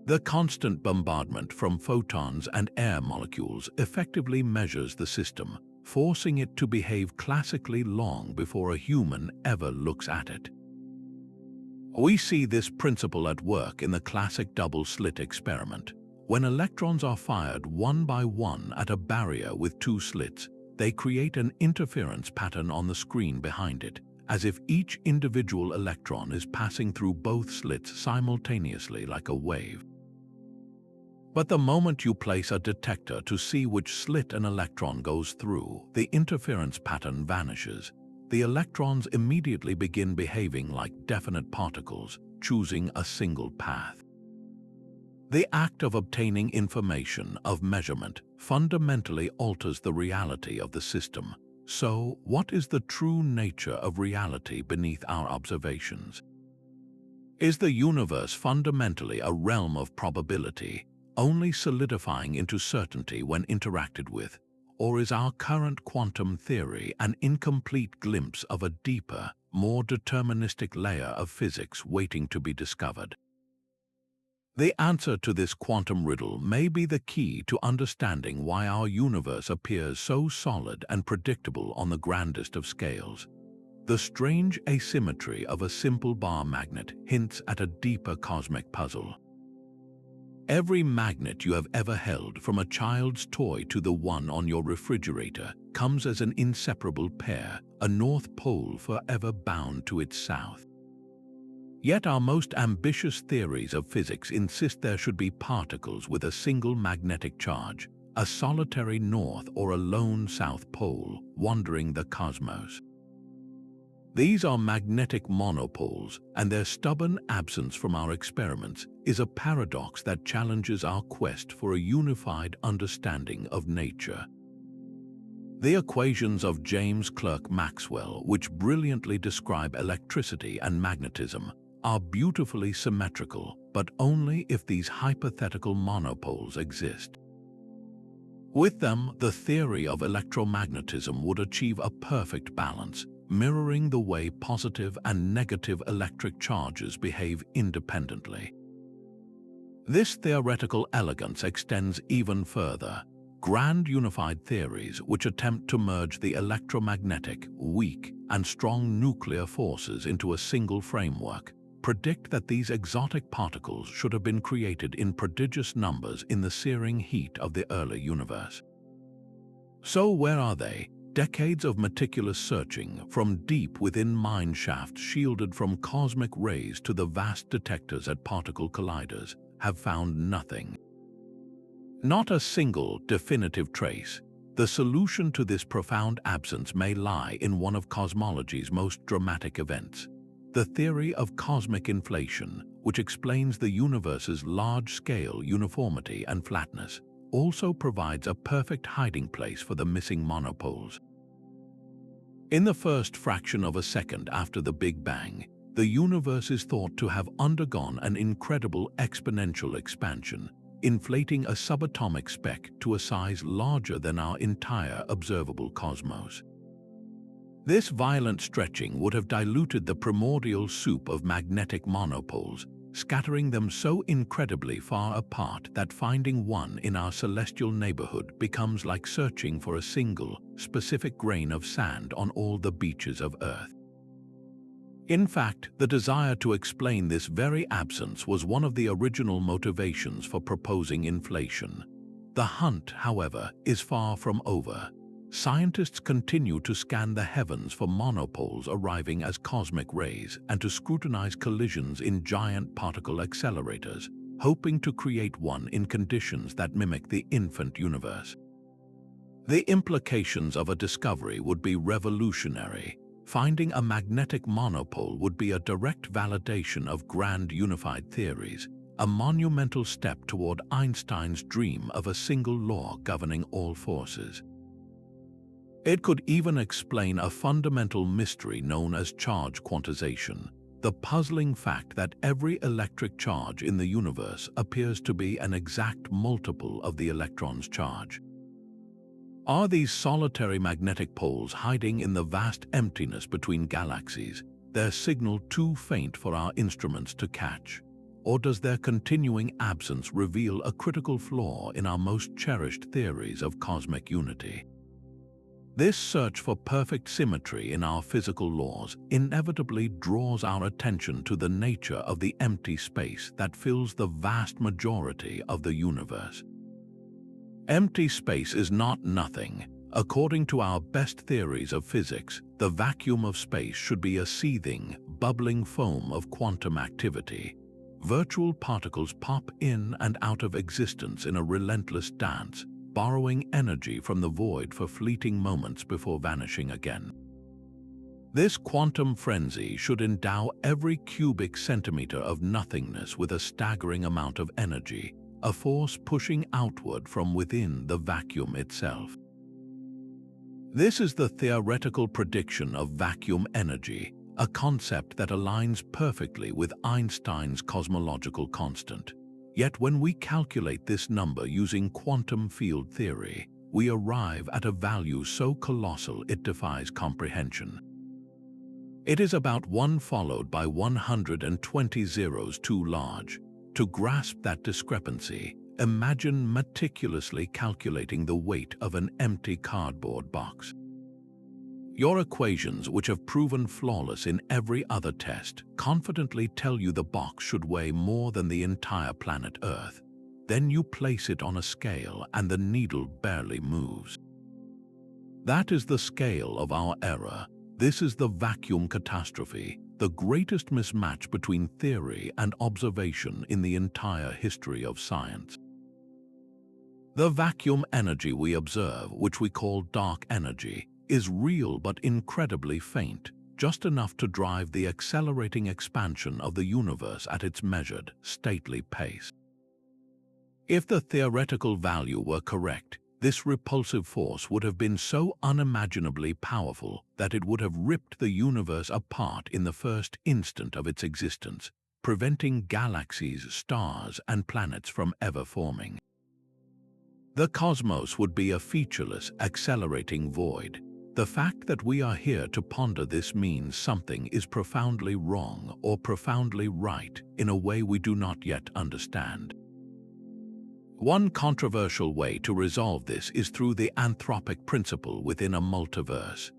The constant bombardment from photons and air molecules effectively measures the system, forcing it to behave classically long before a human ever looks at it. We see this principle at work in the classic double-slit experiment. When electrons are fired one by one at a barrier with two slits, they create an interference pattern on the screen behind it, as if each individual electron is passing through both slits simultaneously like a wave. But the moment you place a detector to see which slit an electron goes through, the interference pattern vanishes. The electrons immediately begin behaving like definite particles, choosing a single path. The act of obtaining information, of measurement, fundamentally alters the reality of the system. So, what is the true nature of reality beneath our observations? Is the universe fundamentally a realm of probability, only solidifying into certainty when interacted with? Or is our current quantum theory an incomplete glimpse of a deeper, more deterministic layer of physics waiting to be discovered? The answer to this quantum riddle may be the key to understanding why our universe appears so solid and predictable on the grandest of scales. The strange asymmetry of a simple bar magnet hints at a deeper cosmic puzzle. Every magnet you have ever held, from a child's toy to the one on your refrigerator, comes as an inseparable pair, a north pole forever bound to its south. Yet our most ambitious theories of physics insist there should be particles with a single magnetic charge, a solitary north or a lone south pole, wandering the cosmos. These are magnetic monopoles, and their stubborn absence from our experiments is a paradox that challenges our quest for a unified understanding of nature. The equations of James Clerk Maxwell, which brilliantly describe electricity and magnetism, are beautifully symmetrical, but only if these hypothetical monopoles exist. With them, the theory of electromagnetism would achieve a perfect balance, mirroring the way positive and negative electric charges behave independently. This theoretical elegance extends even further. Grand unified theories which attempt to merge the electromagnetic, weak, and strong nuclear forces into a single framework predict that these exotic particles should have been created in prodigious numbers in the searing heat of the early universe. So where are they? Decades of meticulous searching, from deep within mine shafts shielded from cosmic rays to the vast detectors at particle colliders, have found nothing. Not a single definitive trace. The solution to this profound absence may lie in one of cosmology's most dramatic events. The theory of cosmic inflation, which explains the universe's large-scale uniformity and flatness, also provides a perfect hiding place for the missing monopoles. In the first fraction of a second after the Big Bang, the universe is thought to have undergone an incredible exponential expansion, inflating a subatomic speck to a size larger than our entire observable cosmos. This violent stretching would have diluted the primordial soup of magnetic monopoles, scattering them so incredibly far apart that finding one in our celestial neighborhood becomes like searching for a single, specific grain of sand on all the beaches of Earth. In fact, the desire to explain this very absence was one of the original motivations for proposing inflation. The hunt, however, is far from over. Scientists continue to scan the heavens for monopoles arriving as cosmic rays and to scrutinize collisions in giant particle accelerators, hoping to create one in conditions that mimic the infant universe. The implications of a discovery would be revolutionary. Finding a magnetic monopole would be a direct validation of grand unified theories, a monumental step toward Einstein's dream of a single law governing all forces. It could even explain a fundamental mystery known as charge quantization, the puzzling fact that every electric charge in the universe appears to be an exact multiple of the electron's charge. Are these solitary magnetic poles hiding in the vast emptiness between galaxies, their signal too faint for our instruments to catch? Or does their continuing absence reveal a critical flaw in our most cherished theories of cosmic unity? This search for perfect symmetry in our physical laws inevitably draws our attention to the nature of the empty space that fills the vast majority of the universe. Empty space is not nothing. According to our best theories of physics, the vacuum of space should be a seething, bubbling foam of quantum activity. Virtual particles pop in and out of existence in a relentless dance, borrowing energy from the void for fleeting moments before vanishing again. This quantum frenzy should endow every cubic centimeter of nothingness with a staggering amount of energy, a force pushing outward from within the vacuum itself. This is the theoretical prediction of vacuum energy, a concept that aligns perfectly with Einstein's cosmological constant. Yet when we calculate this number using quantum field theory, we arrive at a value so colossal it defies comprehension. It is about 1 followed by 120 zeros too large. To grasp that discrepancy, imagine meticulously calculating the weight of an empty cardboard box. Your equations, which have proven flawless in every other test, confidently tell you the box should weigh more than the entire planet Earth. Then you place it on a scale and the needle barely moves. That is the scale of our error. This is the vacuum catastrophe, the greatest mismatch between theory and observation in the entire history of science. The vacuum energy we observe, which we call dark energy, is real but incredibly faint, just enough to drive the accelerating expansion of the universe at its measured, stately pace. If the theoretical value were correct, this repulsive force would have been so unimaginably powerful that it would have ripped the universe apart in the first instant of its existence, preventing galaxies, stars, and planets from ever forming. The cosmos would be a featureless, accelerating void. The fact that we are here to ponder this means something is profoundly wrong or profoundly right in a way we do not yet understand. One controversial way to resolve this is through the anthropic principle within a multiverse.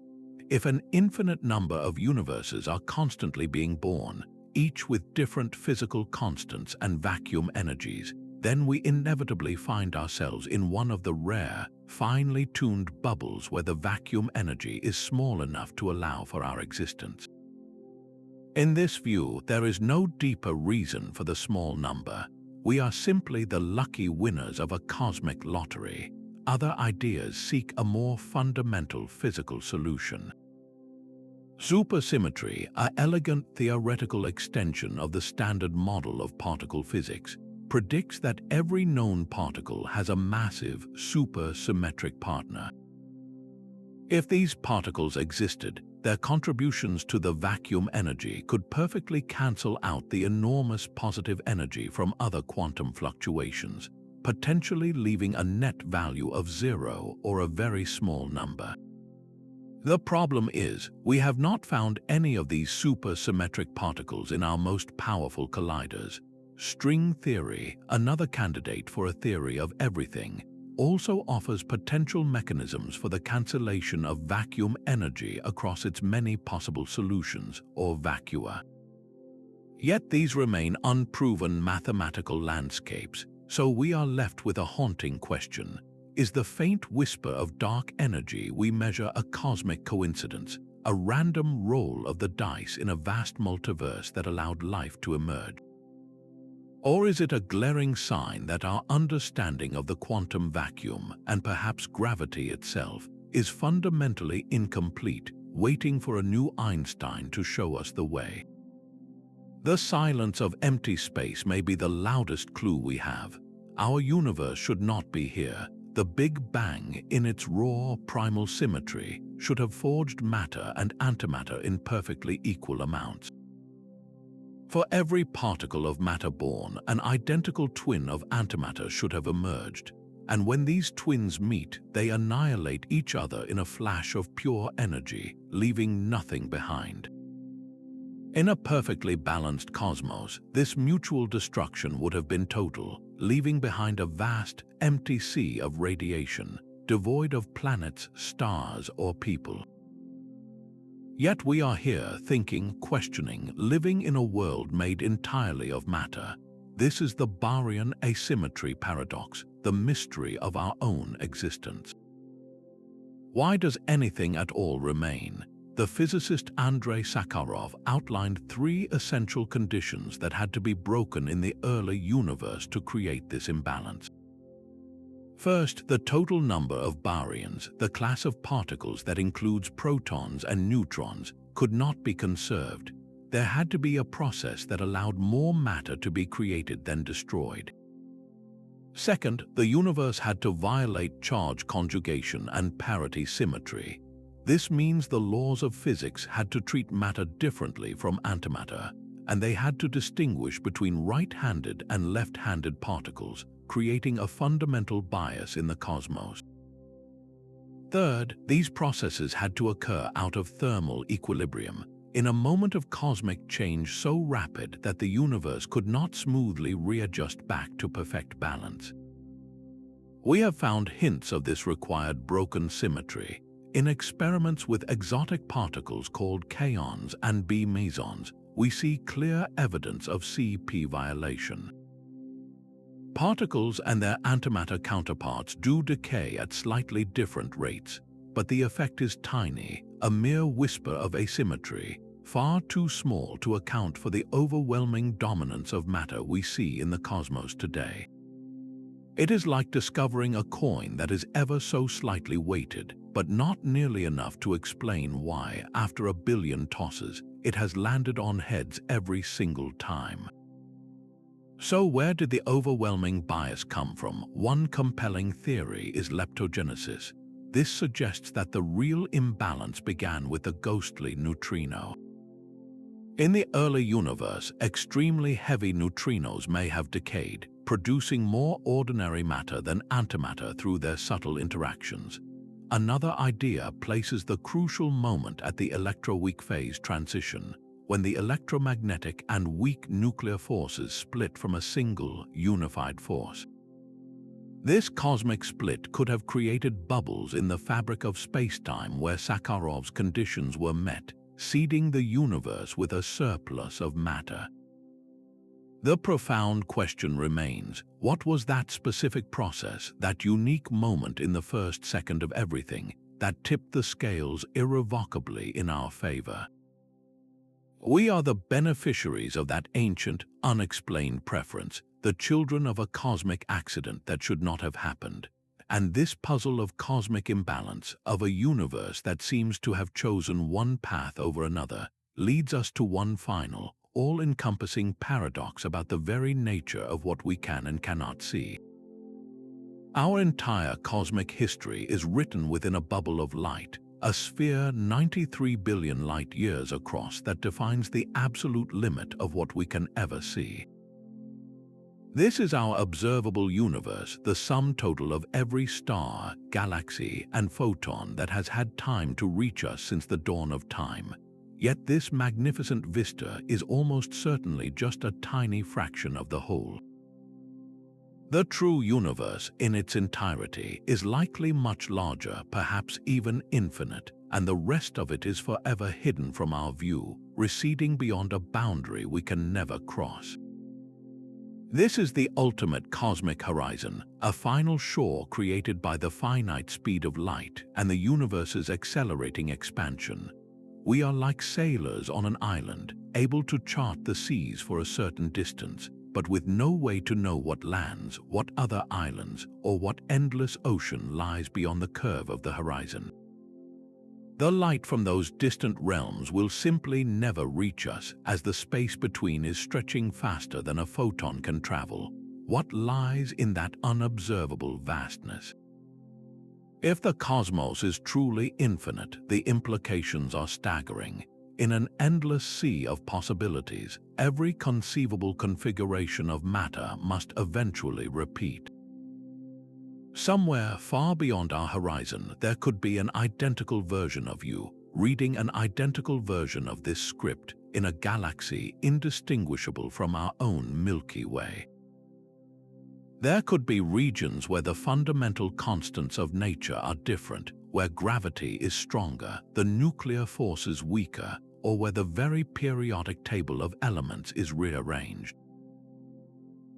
If an infinite number of universes are constantly being born, each with different physical constants and vacuum energies, then we inevitably find ourselves in one of the rare, finely tuned bubbles where the vacuum energy is small enough to allow for our existence. In this view, there is no deeper reason for the small number. We are simply the lucky winners of a cosmic lottery. Other ideas seek a more fundamental physical solution. Supersymmetry, an elegant theoretical extension of the standard model of particle physics, predicts that every known particle has a massive, supersymmetric partner. If these particles existed, their contributions to the vacuum energy could perfectly cancel out the enormous positive energy from other quantum fluctuations, potentially leaving a net value of 0 or a very small number. The problem is, we have not found any of these supersymmetric particles in our most powerful colliders. String theory, another candidate for a theory of everything, also offers potential mechanisms for the cancellation of vacuum energy across its many possible solutions, or vacua. Yet these remain unproven mathematical landscapes, so we are left with a haunting question. Is the faint whisper of dark energy we measure a cosmic coincidence, a random roll of the dice in a vast multiverse that allowed life to emerge? Or is it a glaring sign that our understanding of the quantum vacuum, and perhaps gravity itself, is fundamentally incomplete, waiting for a new Einstein to show us the way? The silence of empty space may be the loudest clue we have. Our universe should not be here. The Big Bang, in its raw, primal symmetry, should have forged matter and antimatter in perfectly equal amounts. For every particle of matter born, an identical twin of antimatter should have emerged. And when these twins meet, they annihilate each other in a flash of pure energy, leaving nothing behind. In a perfectly balanced cosmos, this mutual destruction would have been total, leaving behind a vast, empty sea of radiation, devoid of planets, stars, or people. Yet we are here thinking, questioning, living in a world made entirely of matter. This is the Baryon asymmetry paradox, the mystery of our own existence. Why does anything at all remain? The physicist Andrei Sakharov outlined 3 essential conditions that had to be broken in the early universe to create this imbalance. First, the total number of baryons, the class of particles that includes protons and neutrons, could not be conserved. There had to be a process that allowed more matter to be created than destroyed. Second, the universe had to violate charge conjugation and parity symmetry. This means the laws of physics had to treat matter differently from antimatter, and they had to distinguish between right-handed and left-handed particles, creating a fundamental bias in the cosmos. Third, these processes had to occur out of thermal equilibrium, in a moment of cosmic change so rapid that the universe could not smoothly readjust back to perfect balance. We have found hints of this required broken symmetry in experiments with exotic particles called kaons and B mesons. We see clear evidence of CP violation. Particles and their antimatter counterparts do decay at slightly different rates, but the effect is tiny, a mere whisper of asymmetry, far too small to account for the overwhelming dominance of matter we see in the cosmos today. It is like discovering a coin that is ever so slightly weighted, but not nearly enough to explain why, after a billion tosses, it has landed on heads every single time. So where did the overwhelming bias come from? One compelling theory is leptogenesis. This suggests that the real imbalance began with the ghostly neutrino. In the early universe, extremely heavy neutrinos may have decayed, producing more ordinary matter than antimatter through their subtle interactions. Another idea places the crucial moment at the electroweak phase transition, when the electromagnetic and weak nuclear forces split from a single, unified force. This cosmic split could have created bubbles in the fabric of space-time where Sakharov's conditions were met, seeding the universe with a surplus of matter. The profound question remains, what was that specific process, that unique moment in the first second of everything, that tipped the scales irrevocably in our favor? We are the beneficiaries of that ancient, unexplained preference, the children of a cosmic accident that should not have happened. And this puzzle of cosmic imbalance, of a universe that seems to have chosen one path over another, leads us to one final, all-encompassing paradox about the very nature of what we can and cannot see. Our entire cosmic history is written within a bubble of light, a sphere 93 billion light-years across that defines the absolute limit of what we can ever see. This is our observable universe, the sum total of every star, galaxy, and photon that has had time to reach us since the dawn of time. Yet this magnificent vista is almost certainly just a tiny fraction of the whole. The true universe, in its entirety, is likely much larger, perhaps even infinite, and the rest of it is forever hidden from our view, receding beyond a boundary we can never cross. This is the ultimate cosmic horizon, a final shore created by the finite speed of light and the universe's accelerating expansion. We are like sailors on an island, able to chart the seas for a certain distance, but with no way to know what lands, what other islands, or what endless ocean lies beyond the curve of the horizon. The light from those distant realms will simply never reach us, as the space between is stretching faster than a photon can travel. What lies in that unobservable vastness? If the cosmos is truly infinite, the implications are staggering. In an endless sea of possibilities, every conceivable configuration of matter must eventually repeat. Somewhere far beyond our horizon, there could be an identical version of you, reading an identical version of this script in a galaxy indistinguishable from our own Milky Way. There could be regions where the fundamental constants of nature are different, where gravity is stronger, the nuclear force is weaker, or where the very periodic table of elements is rearranged.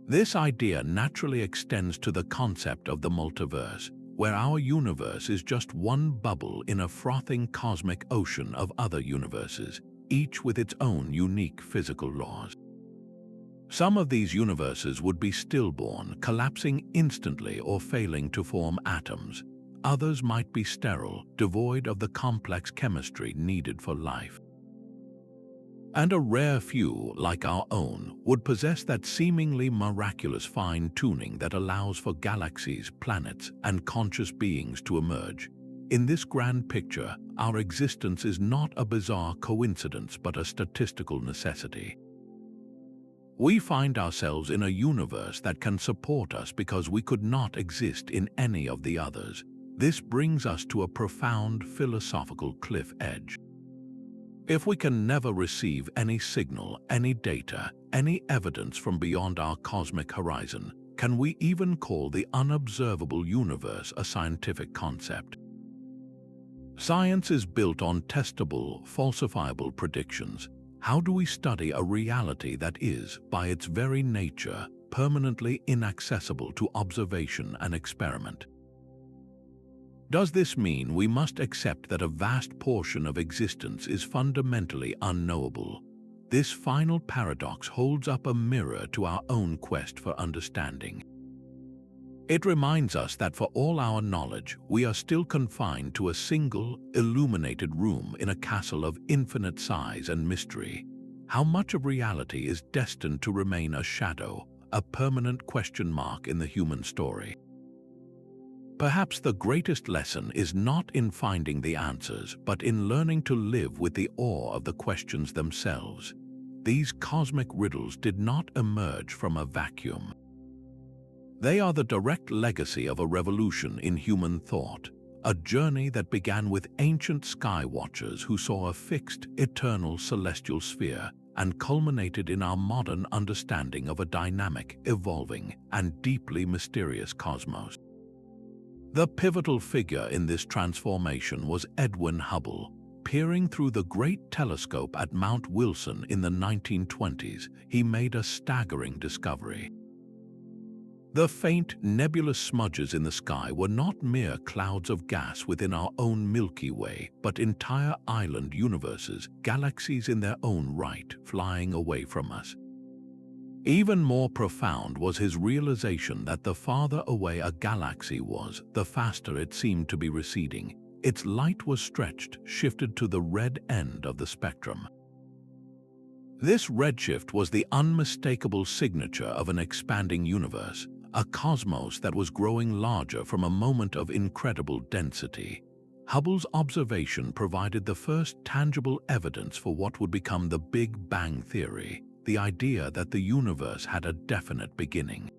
This idea naturally extends to the concept of the multiverse, where our universe is just one bubble in a frothing cosmic ocean of other universes, each with its own unique physical laws. Some of these universes would be stillborn, collapsing instantly or failing to form atoms. Others might be sterile, devoid of the complex chemistry needed for life. And a rare few, like our own, would possess that seemingly miraculous fine-tuning that allows for galaxies, planets, and conscious beings to emerge. In this grand picture, our existence is not a bizarre coincidence but a statistical necessity. We find ourselves in a universe that can support us because we could not exist in any of the others. This brings us to a profound philosophical cliff edge. If we can never receive any signal, any data, any evidence from beyond our cosmic horizon, can we even call the unobservable universe a scientific concept? Science is built on testable, falsifiable predictions. How do we study a reality that is, by its very nature, permanently inaccessible to observation and experiment? Does this mean we must accept that a vast portion of existence is fundamentally unknowable? This final paradox holds up a mirror to our own quest for understanding. It reminds us that for all our knowledge, we are still confined to a single, illuminated room in a castle of infinite size and mystery. How much of reality is destined to remain a shadow, a permanent question mark in the human story? Perhaps the greatest lesson is not in finding the answers, but in learning to live with the awe of the questions themselves. These cosmic riddles did not emerge from a vacuum. They are the direct legacy of a revolution in human thought, a journey that began with ancient sky watchers who saw a fixed, eternal celestial sphere and culminated in our modern understanding of a dynamic, evolving, and deeply mysterious cosmos. The pivotal figure in this transformation was Edwin Hubble. Peering through the Great Telescope at Mount Wilson in the 1920s, he made a staggering discovery. The faint, nebulous smudges in the sky were not mere clouds of gas within our own Milky Way, but entire island universes, galaxies in their own right, flying away from us. Even more profound was his realization that the farther away a galaxy was, the faster it seemed to be receding. Its light was stretched, shifted to the red end of the spectrum. This redshift was the unmistakable signature of an expanding universe, a cosmos that was growing larger from a moment of incredible density. Hubble's observation provided the first tangible evidence for what would become the Big Bang theory, the idea that the universe had a definite beginning.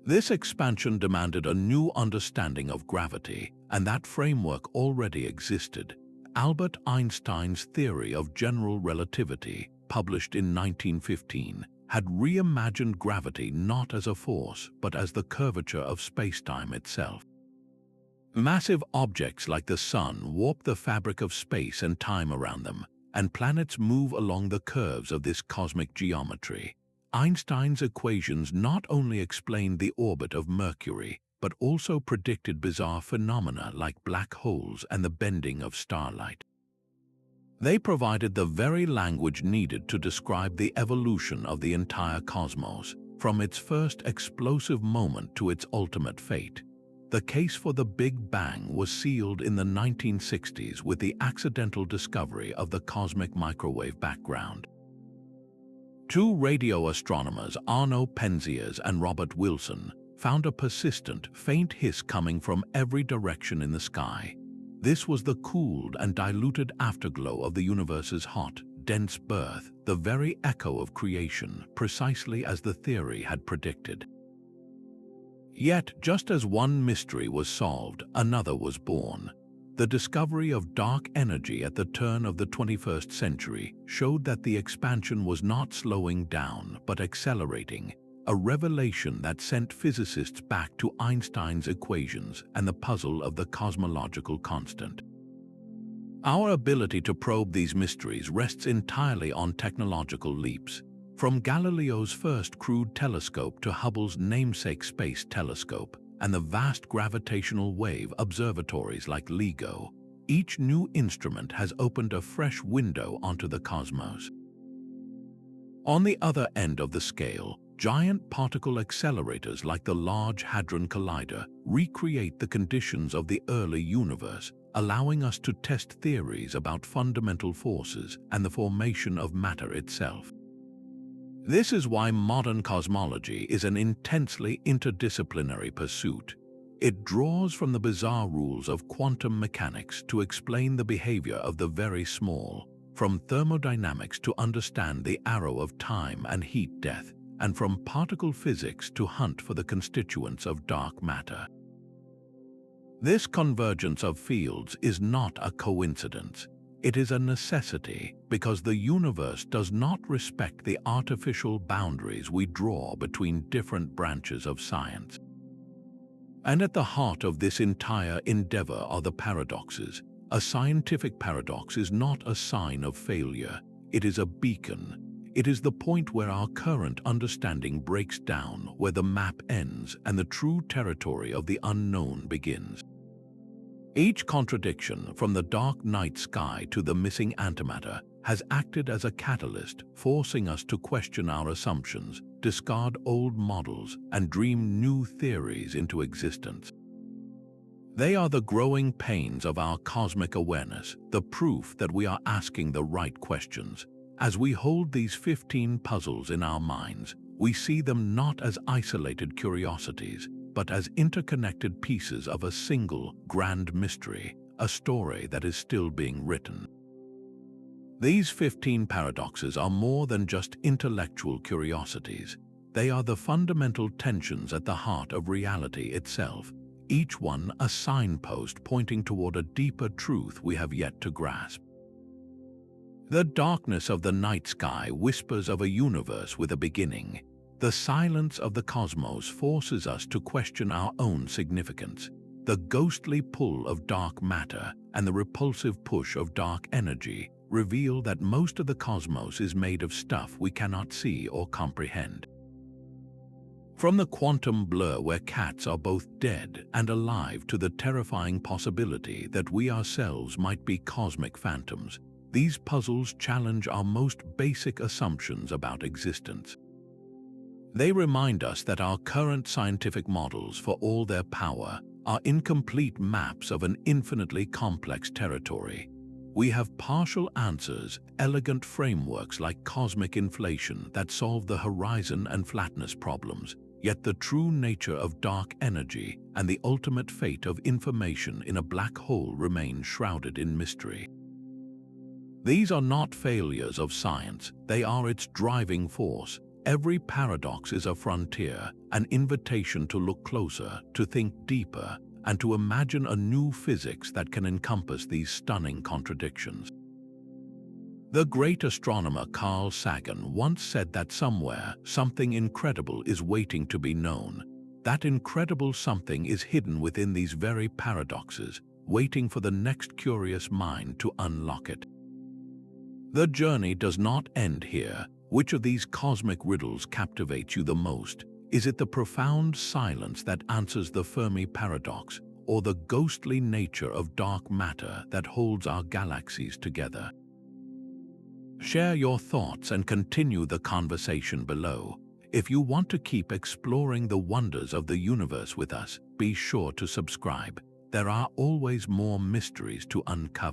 This expansion demanded a new understanding of gravity, and that framework already existed. Albert Einstein's theory of general relativity, published in 1915, had reimagined gravity not as a force, but as the curvature of spacetime itself. Massive objects like the Sun warp the fabric of space and time around them, and planets move along the curves of this cosmic geometry. Einstein's equations not only explained the orbit of Mercury, but also predicted bizarre phenomena like black holes and the bending of starlight. They provided the very language needed to describe the evolution of the entire cosmos, from its first explosive moment to its ultimate fate. The case for the Big Bang was sealed in the 1960s with the accidental discovery of the cosmic microwave background. Two radio astronomers, Arno Penzias and Robert Wilson, found a persistent, faint hiss coming from every direction in the sky. This was the cooled and diluted afterglow of the universe's hot, dense birth, the very echo of creation, precisely as the theory had predicted. Yet, just as one mystery was solved, another was born. The discovery of dark energy at the turn of the 21st century showed that the expansion was not slowing down but accelerating, a revelation that sent physicists back to Einstein's equations and the puzzle of the cosmological constant. Our ability to probe these mysteries rests entirely on technological leaps. From Galileo's first crude telescope to Hubble's namesake space telescope and the vast gravitational wave observatories like LIGO, each new instrument has opened a fresh window onto the cosmos. On the other end of the scale, giant particle accelerators like the Large Hadron Collider recreate the conditions of the early universe, allowing us to test theories about fundamental forces and the formation of matter itself. This is why modern cosmology is an intensely interdisciplinary pursuit. It draws from the bizarre rules of quantum mechanics to explain the behavior of the very small, from thermodynamics to understand the arrow of time and heat death, and from particle physics to hunt for the constituents of dark matter. This convergence of fields is not a coincidence. It is a necessity because the universe does not respect the artificial boundaries we draw between different branches of science. And at the heart of this entire endeavor are the paradoxes. A scientific paradox is not a sign of failure. It is a beacon. It is the point where our current understanding breaks down, where the map ends and the true territory of the unknown begins. Each contradiction, from the dark night sky to the missing antimatter, has acted as a catalyst, forcing us to question our assumptions, discard old models, and dream new theories into existence. They are the growing pains of our cosmic awareness, the proof that we are asking the right questions. As we hold these 15 puzzles in our minds, we see them not as isolated curiosities, but as interconnected pieces of a single, grand mystery, a story that is still being written. These 15 paradoxes are more than just intellectual curiosities. They are the fundamental tensions at the heart of reality itself, each one a signpost pointing toward a deeper truth we have yet to grasp. The darkness of the night sky whispers of a universe with a beginning. The silence of the cosmos forces us to question our own significance. The ghostly pull of dark matter and the repulsive push of dark energy reveal that most of the cosmos is made of stuff we cannot see or comprehend. From the quantum blur where cats are both dead and alive to the terrifying possibility that we ourselves might be cosmic phantoms, these puzzles challenge our most basic assumptions about existence. They remind us that our current scientific models, for all their power, are incomplete maps of an infinitely complex territory. We have partial answers, elegant frameworks like cosmic inflation that solve the horizon and flatness problems, yet the true nature of dark energy and the ultimate fate of information in a black hole remain shrouded in mystery. These are not failures of science, they are its driving force. Every paradox is a frontier, an invitation to look closer, to think deeper, and to imagine a new physics that can encompass these stunning contradictions. The great astronomer Carl Sagan once said that somewhere, something incredible is waiting to be known. That incredible something is hidden within these very paradoxes, waiting for the next curious mind to unlock it. The journey does not end here. Which of these cosmic riddles captivates you the most? Is it the profound silence that answers the Fermi Paradox, or the ghostly nature of dark matter that holds our galaxies together? Share your thoughts and continue the conversation below. If you want to keep exploring the wonders of the universe with us, be sure to subscribe. There are always more mysteries to uncover.